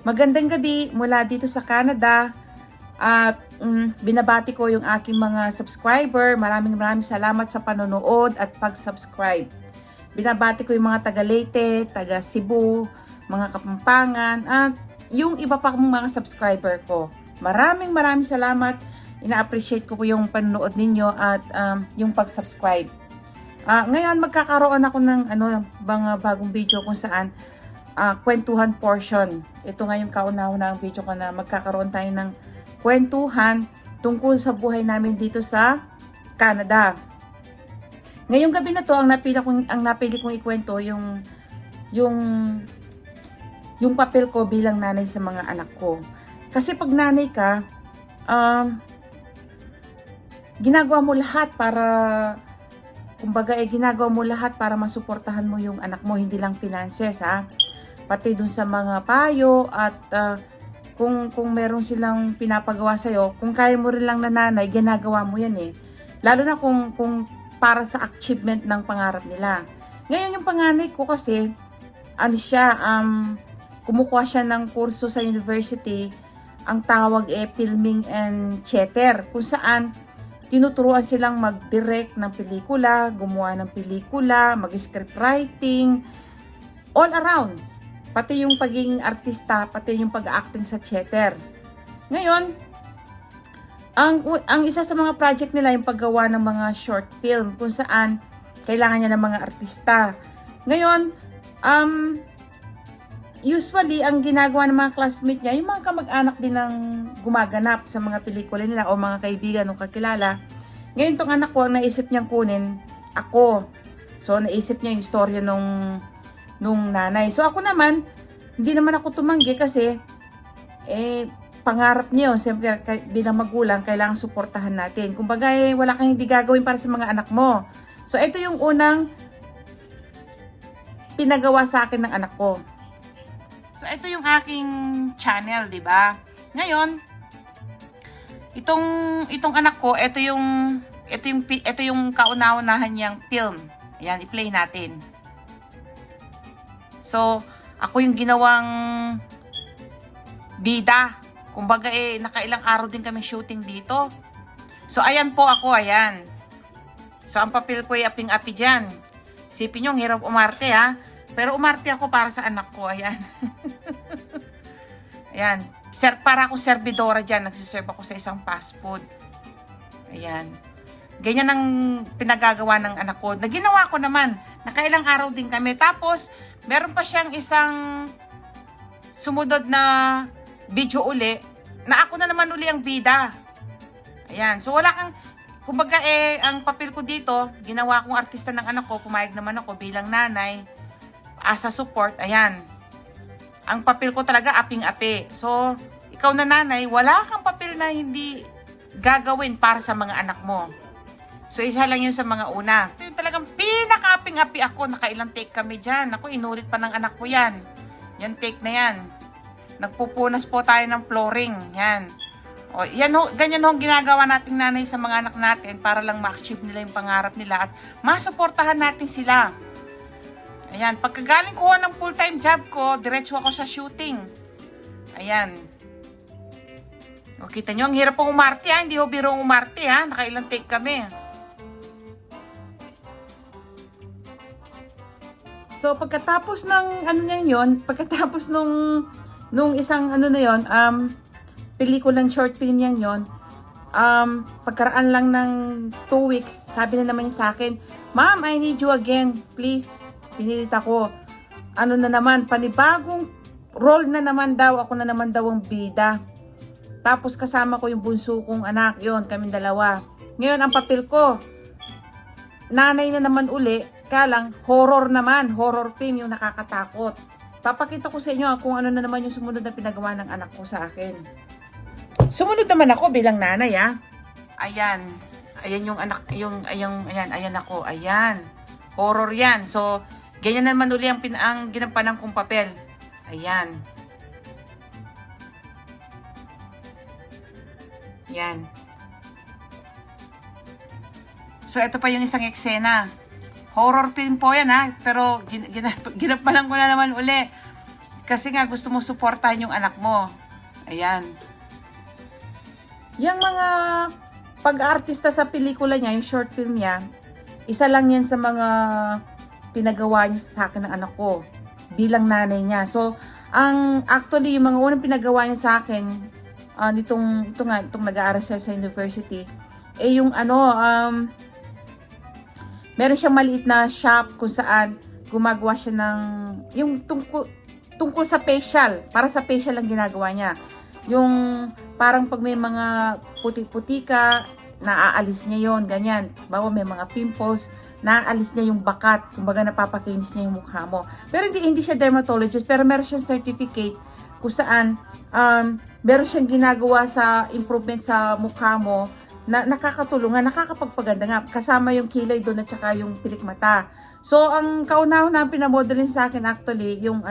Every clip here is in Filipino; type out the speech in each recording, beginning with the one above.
Magandang gabi mula dito sa Canada at binabati ko yung aking mga subscriber. Maraming salamat sa panonood at pag-subscribe. Binabati ko yung mga taga Leyte, taga Cebu, mga Kapampangan at yung iba pa kong mga subscriber ko. Maraming salamat. Ina-appreciate ko po yung panonood ninyo at yung pag-subscribe. Ngayon magkakaroon ako ng mga bagong video kung saan kwentuhan portion. Ito nga yung kauna-una ang video ko na magkakaroon tayo ng kwentuhan tungkol sa buhay namin dito sa Canada. Ngayong gabi na to, ang napili kong ikwento yung papel ko bilang nanay sa mga anak ko. Kasi pag nanay ka, ginagawa mo lahat para ginagawa mo lahat para masuportahan mo yung anak mo, hindi lang finances pati dun sa mga payo at kung meron silang pinapagawa sa'yo, kung kaya mo rin lang na nanay, ginagawa mo yan lalo na kung para sa achievement ng pangarap nila. Ngayon yung panganay ko kasi kumukuha siya ng kurso sa university, ang tawag filming and theater, kung saan tinuturuan silang mag-direct ng pelikula, gumawa ng pelikula, mag-script writing, all around. Pati yung pagiging artista, pati yung pag-acting sa theater. Ngayon, ang isa sa mga project nila yung paggawa ng mga short film kung saan kailangan niya ng mga artista. Ngayon, usually, ang ginagawa ng mga classmate niya, yung mga kamag-anak din ng gumaganap sa mga pelikula nila o mga kaibigan o kakilala. Ngayon, tong anak ko, ang naisip niyang kunin, ako. So, naisip niya yung istorya nung nanay. So, ako naman, hindi naman ako tumanggi kasi, pangarap niya yun. Siyempre, bilang magulang, kailangan suportahan natin. Kumbaga, wala kang hindi gagawin para sa mga anak mo. So, ito yung unang pinagawa sa akin ng anak ko. So, ito yung aking channel, di ba? Ngayon, itong anak ko, ito yung kauna-unahan niyang film. Ayan, i-play natin. So, ako yung ginawang bida. Kumbaga nakailang araw din kami shooting dito. So, ayan po ako, ayan. So, ang papel ko ay aping-api dyan. Isipin nyo, ang hirap umarte Pero umarte ako para sa anak ko, ayan. Ayan. Para ako servidora dyan, nagsiserve ako sa isang fast food. Ayan. Ganyan ang pinagagawa ng anak ko. Naginawa ko naman. Nakailang araw din kami. Tapos, meron pa siyang isang sumunod na video uli na ako na naman uli ang bida. Ayan. So, wala kang, kumbaga ang papel ko dito, ginawa kong artista ng anak ko, pumayag naman ako bilang nanay, as a support, ayan. Ang papel ko talaga aping-api. So, ikaw na nanay, wala kang papel na hindi gagawin para sa mga anak mo. So, isa lang yun sa mga una. Ito yung talagang pinaka-aping-api ako. Nakailang take kami dyan. Ako, inulit pa ng anak ko yan. Yan, take na yan. Nagpupunas po tayo ng flooring. Yan. O, yan ho, ganyan ho ang ginagawa nating nanay sa mga anak natin para lang ma-achieve nila yung pangarap nila at masuportahan natin sila. Ayan, pagkagaling ko ng full-time job ko, diretso ako sa shooting. Ayan. O, kita nyo, ang hirap pong umarte Hindi ho biro umarte Nakailang take kami. So, pagkatapos ng pagkatapos nung isang na yon, pelikulang short film yon, pagkaraan lang ng 2 weeks, sabi na naman niya sa akin, "Ma'am, I need you again, please." Pinilit ako. Na naman, panibagong role na naman daw, ako na naman daw ang bida. Tapos kasama ko yung bunso kong anak, yon, kaming dalawa. Ngayon, ang papel ko, nanay na naman uli, kalang horror naman, horror film yung nakakatakot. Papakita ko sa inyo kung ano na naman yung sumunod na pinagawa ng anak ko sa akin. Sumunod naman ako bilang nanay Ayan. Ayan yung anak, ayan ako, ayan. Horror yan. So, ganyan naman uli ang ginampanan kong papel. Ayan. Yan. So, ito pa yung isang eksena. Horror film po yan Pero ginampanan ko na naman uli. Kasi nga gusto mo suportahan yung anak mo. Ayan. Yung mga pag-artista sa pelikula niya, yung short film niya, isa lang yan sa mga pinagawa niya sa akin ng anak ko bilang nanay niya. So, actually, yung mga unang pinagawa niya sa akin, itong nag-aaral siya sa university, yung meron siyang maliit na shop kung saan gumagawa siya ng, yung tungkol sa facial, para sa facial lang ginagawa niya. Yung parang pag may mga puti-puti ka, naaalis niya yon, ganyan. Bawa may mga pimples, naaalis niya yung bakat, kumbaga napapakinis niya yung mukha mo. Pero hindi siya dermatologist, pero meron siyang certificate kung saan meron siyang ginagawa sa improvement sa mukha mo na nakakatulungan, nakakapagpaganda nga. Kasama yung kilay doon at saka yung pilik mata. So, ang kauna-una na pinamodelin sa akin actually, yung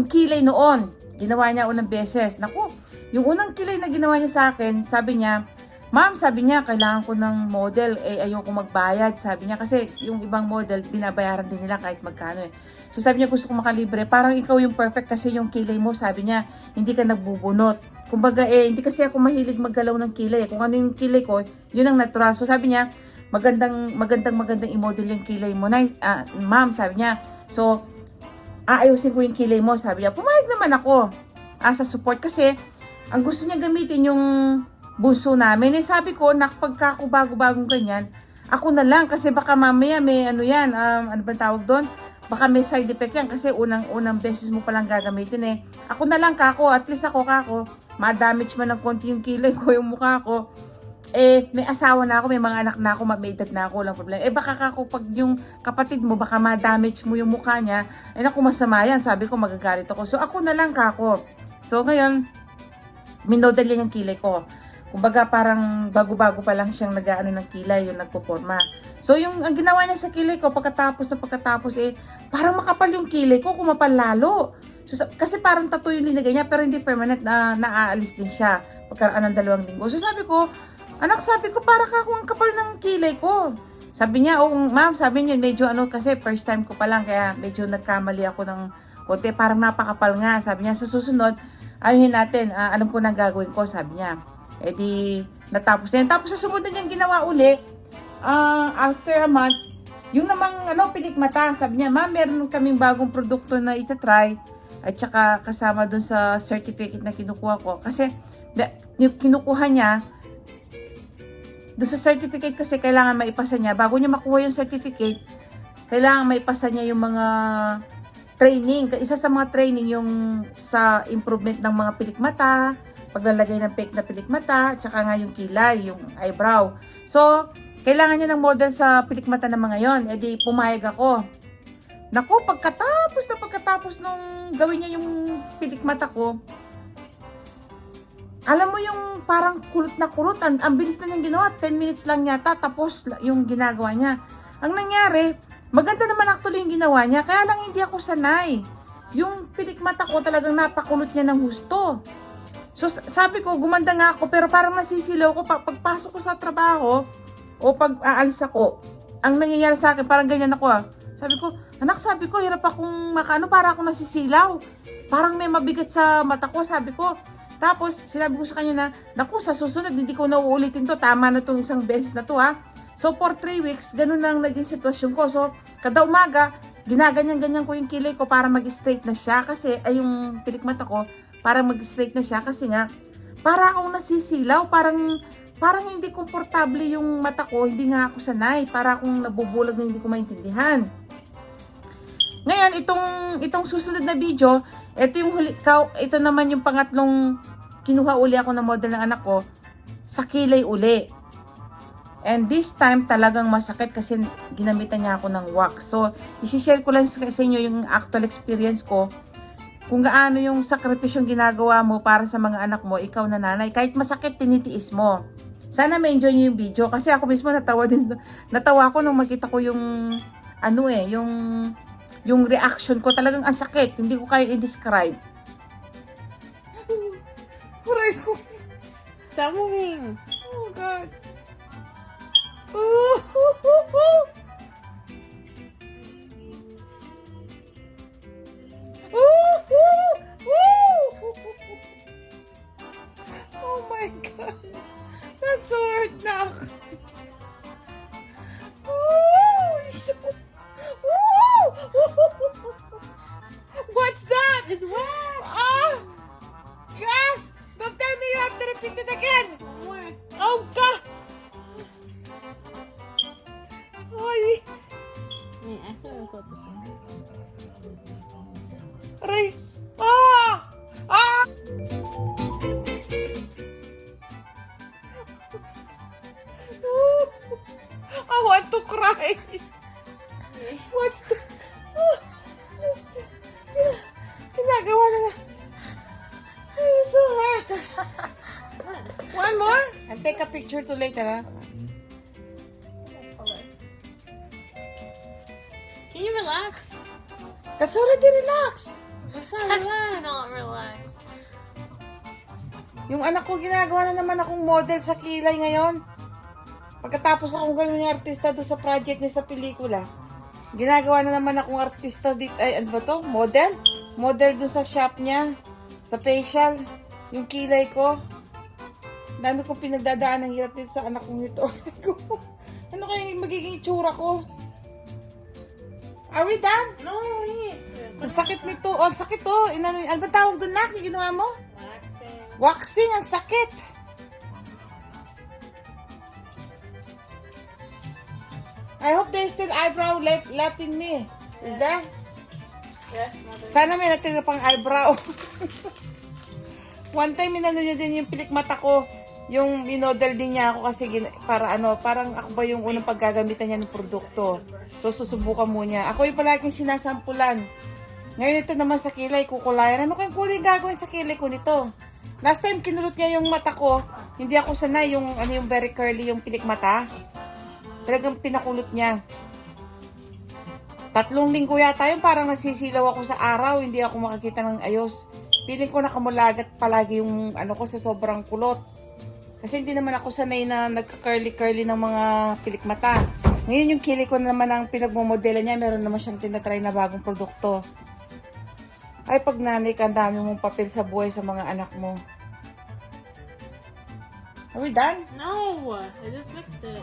kilay noon. Ginawa niya unang beses. Naku, yung unang kilay na ginawa niya sa akin, sabi niya, ma'am, sabi niya, kailangan ko ng model, ayoko magbayad. Sabi niya, kasi yung ibang model, binabayaran din nila kahit magkano eh. So sabi niya, gusto ko makalibre. Parang ikaw yung perfect kasi yung kilay mo, sabi niya, hindi ka nagbubunot. Kumbaga hindi kasi ako mahilig maggalaw ng kilay. Kung ano yung kilay ko, yun ang natural. So sabi niya, magandang i-model yung kilay mo. Ma'am, sabi niya. So, aayusin ko yung kilay mo, sabi niya. Pumayag naman ako as a support kasi ang gusto niya gamitin yung bunso namin. Sabi ko, pagka ako bago-bagong ganyan, ako na lang kasi baka mamaya may ano ba tawag doon? Baka may side effect yan kasi unang beses mo palang gagamitin eh. Ako na lang kako, at least ako ma-damage man ng konti yung kilay ko, yung mukha ko. May asawa na ako, may mga anak na ako, may edad na ako, walang problema. Baka kako, pag yung kapatid mo, baka ma-damage mo yung mukha niya, naku, masama yan. Sabi ko, magagalit ako. So, ako na lang kako. So, ngayon, minodel yan yung kilay ko. Kumbaga parang bago-bago pa lang siyang nag-aano ng kilay, yung nagpoporma. So ang ginawa niya sa kilay ko, pagkatapos parang makapal yung kilay ko, kumapal lalo. So, kasi parang tattoo yung linagay niya, pero hindi permanent, naaalis din siya pagkaraan ng 2 linggo. So sabi ko, para ka akong kapal ng kilay ko. Sabi niya, ma'am, sabi niya, medyo kasi first time ko pa lang, kaya medyo nagkamali ako ng konti, parang napakapal nga. Sabi niya, sa susunod, ayuhin natin, alam ko na gagawin ko, sabi niya. Natapos yan. Tapos sa sumunod niyang ginawa uli, after a month, yung namang pilik mata, sabi niya, ma'am, meron kaming bagong produkto na itatry, at saka kasama dun sa certificate na kinukuha ko. Kasi, yung kinukuha niya, dun sa certificate kasi kailangan maipasa niya, bago niya makuha yung certificate, kailangan maipasa niya yung mga training. Isa sa mga training yung sa improvement ng mga pilik mata, paglalagay ng fake na pilik mata, tsaka nga yung kilay, yung eyebrow. So, kailangan niya ng model sa pilik mata na mga yon. Pumayag ako. Naku, pagkatapos nung gawin niya yung pilik mata ko, alam mo yung parang kulot na kulot, ang bilis na niyang ginawa, 10 minutes lang yata, tapos yung ginagawa niya. Ang nangyari, maganda naman actually yung ginawa niya, kaya lang hindi ako sanay. Yung pilik mata ko talagang napakulot niya ng husto. So, sabi ko, gumanda nga ako, pero parang nasisilaw ko pagpasok ko sa trabaho o pag aalis ako. Ang nangyayari sa akin, parang ganyan ako Sabi ko, hirap akong para akong nasisilaw. Parang may mabigat sa mata ko, sabi ko. Tapos, sinabi ko sa kanya na, naku, sa susunod, hindi ko na uulitin to. Tama na tong isang beses na to, ha. So, for 3 weeks, ganun ang naging sitwasyon ko. So, kada umaga, ginaganyan-ganyan ko yung kilay ko para mag-straight na siya. Kasi, yung pilik mata ko, para mag-straight na siya kasi nga para akong nasisilaw, parang hindi komportable yung mata ko, hindi nga ako sanay, para akong nabubulag na hindi ko maintindihan. Ngayon, itong susunod na video, ito naman yung pangatlong kinuha uli ako ng model ng anak ko sa kilay uli. And this time talagang masakit kasi ginamitan niya ako ng wax. So, i-share ko lang sa inyo yung actual experience ko. Kung gaano yung sakripisyong ginagawa mo para sa mga anak mo, ikaw na nanay, kahit masakit, tinitiis mo. Sana ma-enjoy nyo yung video, kasi ako mismo natawa ko nung makita ko yung, yung reaction ko, talagang ang sakit, hindi ko kaya i-describe. Aray ko. Stop moving. Oh God. so hurt na ako. Ooh! Ooh! What's that? It's wet. Ah! Gas! Don't tell me you have to repeat it again! More. Oh, God! Ay! Yeah, I think I'll go to some. Aray! Ah! Ah! I want to cry. What's the... Ginagawa na na. I'm so hurt. One more? I'll take a picture to later, ha? Can you relax? That's already relax. That's not relax. Not relax. Yung anak ko, ginagawa na naman akong model sa kilay ngayon. Pagkatapos akong gawin ng artista doon sa project niya sa pelikula, ginagawa na naman akong artista dito. Ay, ano ba to? Model? Model doon sa shop niya. Sa facial. Yung kilay ko. Dami kong pinagdadaan ng hirap dito sa anak kong ito. Ano kaya magiging itsura ko? Are we done? No, wait. Ang sakit nito. Oh, ang sakit to. Ano ba tawag doon, Nak? Yung ginawa mo? Relaxing. Waxing. Ang sakit. I hope there's still eyebrow left in me. Is there? Yes, mother. Sana may natira pang eyebrow. One time, inano niya din yung pilik mata ko. Yung minodel din niya ako kasi para ano, parang ako ba yung unang paggagamitan niya ng produkto. So, susubukan mo niya. Ako yung palaging sinasampulan. Ngayon ito naman sa kilay, kukulayan. Ano kayong kulay gagawin sa kilay ko nito? Last time, kinulot niya yung mata ko. Hindi ako sanay yung, ano, yung very curly yung pilik mata. Talagang pinakulot niya. 3 linggo yata yun, parang nasisilaw ako sa araw. Hindi ako makakita ng ayos. Piling ko nakamulagat palagi yung ano ko sa sobrang kulot. Kasi hindi naman ako sanay na nagka-curly-curly ng mga pilik mata. Ngayon yung kili ko naman ang pinagmomodela niya, meron naman siyang tinatry na bagong produkto. Ay, pag nanay ka, ang dami mong papel sa buhay sa mga anak mo. Are we done? No, I just mixed it.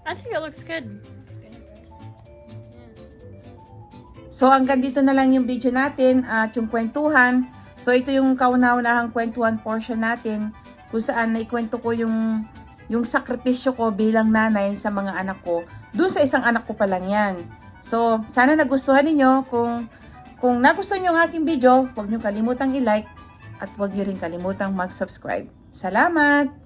I think it looks good. So hanggang dito na lang yung video natin at yung kwentuhan. So ito yung kauna-unahang kwentuhan portion natin kung saan naikwento ko yung sakripisyo ko bilang nanay sa mga anak ko. Doon sa isang anak ko pa lang yan. So sana nagustuhan ninyo. Kung nagustuhan nyo ang aking video, huwag nyo kalimutang i-like at huwag nyo rin kalimutang mag-subscribe. Salamat!